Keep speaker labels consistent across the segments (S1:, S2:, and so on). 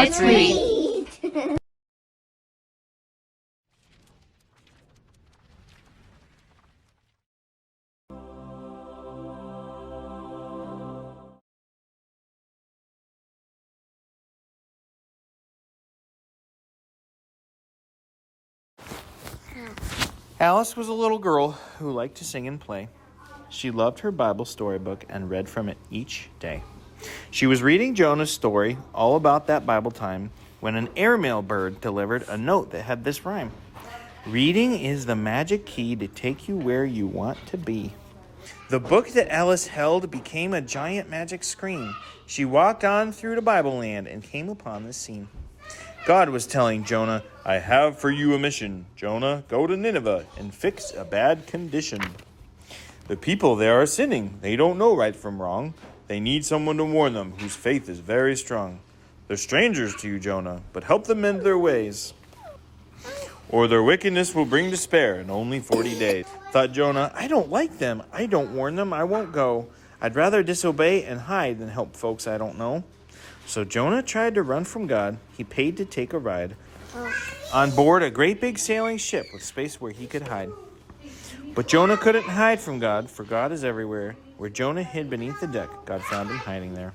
S1: Let's read.
S2: Alice was a little girl who liked to sing and play. She loved her Bible storybook and read from it each day. She was reading Jonah's story all about that Bible time when an airmail bird delivered a note that had this rhyme: "Reading is the magic key to take you where you want to be." The book that Alice held became a giant magic screen. She walked on through to Bibleland and came upon this scene. God was telling Jonah, "I have for you a mission. Jonah, go to Nineveh and fix a bad condition. The people there are sinning. They don't know right from wrong. They need someone to warn them whose faith is very strong. They're strangers to you, Jonah, but help them mend their ways, or their wickedness will bring despair in only 40 days. Thought Jonah, I don't like them. I don't warn them. I won't go. I'd rather disobey and hide than help folks I don't know. So Jonah tried to run from God. He paid to take a ride on board a great big sailing ship with space where he could hide. But Jonah couldn't hide from God, for God is everywhere. Where Jonah hid beneath the deck, God found him hiding there.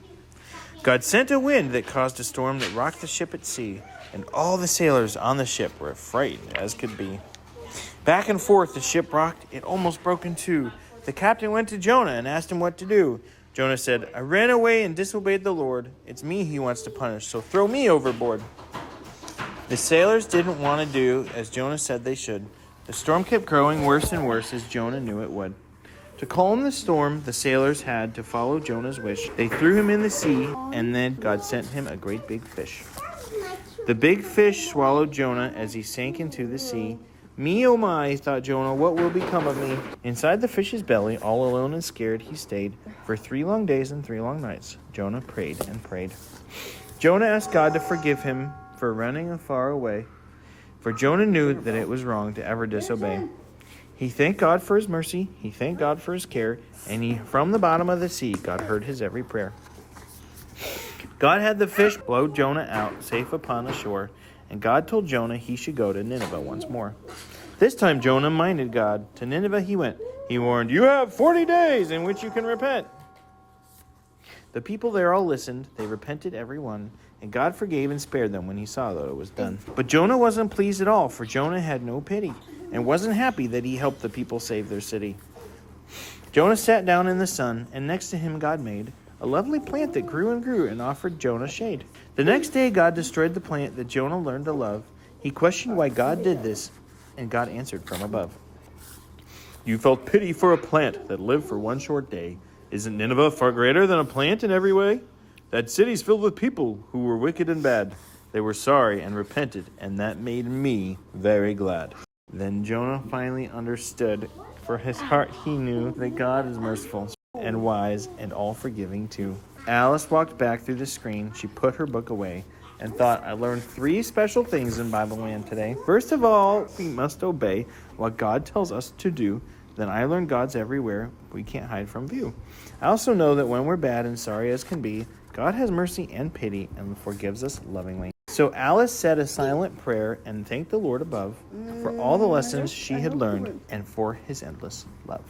S2: God sent a wind that caused a storm that rocked the ship at sea, and all the sailors on the ship were frightened as could be. Back and forth the ship rocked. It almost broke in two. The captain went to Jonah and asked him what to do. Jonah said, I ran away and disobeyed the Lord. It's me he wants to punish, so throw me overboard. The sailors didn't want to do as Jonah said they should. The storm kept growing worse and worse as Jonah knew it would. To calm the storm, the sailors had to follow Jonah's wish. They threw him in the sea, and then God sent him a great big fish. The big fish swallowed Jonah as he sank into the sea. Me, oh my, thought Jonah, what will become of me? Inside the fish's belly, all alone and scared, he stayed. For 3 long days and 3 long nights, Jonah prayed and prayed. Jonah asked God to forgive him for running far away, for Jonah knew that it was wrong to ever disobey. He thanked God for his mercy, he thanked God for his care, and from the bottom of the sea, God heard his every prayer. God had the fish blow Jonah out, safe upon the shore, and God told Jonah he should go to Nineveh once more. This time Jonah minded God. To Nineveh he went. He warned, you have 40 days in which you can repent. The people there all listened. They repented every one, and God forgave and spared them when he saw that it was done. But Jonah wasn't pleased at all, for Jonah had no pity, and wasn't happy that he helped the people save their city. Jonah sat down in the sun, and next to him God made a lovely plant that grew and grew and offered Jonah shade. The next day God destroyed the plant that Jonah learned to love. He questioned why God did this, and God answered from above. You felt pity for a plant that lived for one short day. Isn't Nineveh far greater than a plant in every way? That city's filled with people who were wicked and bad. They were sorry and repented, and that made me very glad. Then Jonah finally understood. For his heart he knew that God is merciful and wise and all-forgiving too. Alice walked back through the screen. She put her book away and thought, I learned 3 special things in Bibleland today. First of all, we must obey what God tells us to do. Then I learned God's everywhere. We can't hide from view. I also know that when we're bad and sorry as can be, God has mercy and pity and forgives us lovingly. So Alice said a silent prayer and thanked the Lord above for all the lessons she had learned and for his endless love.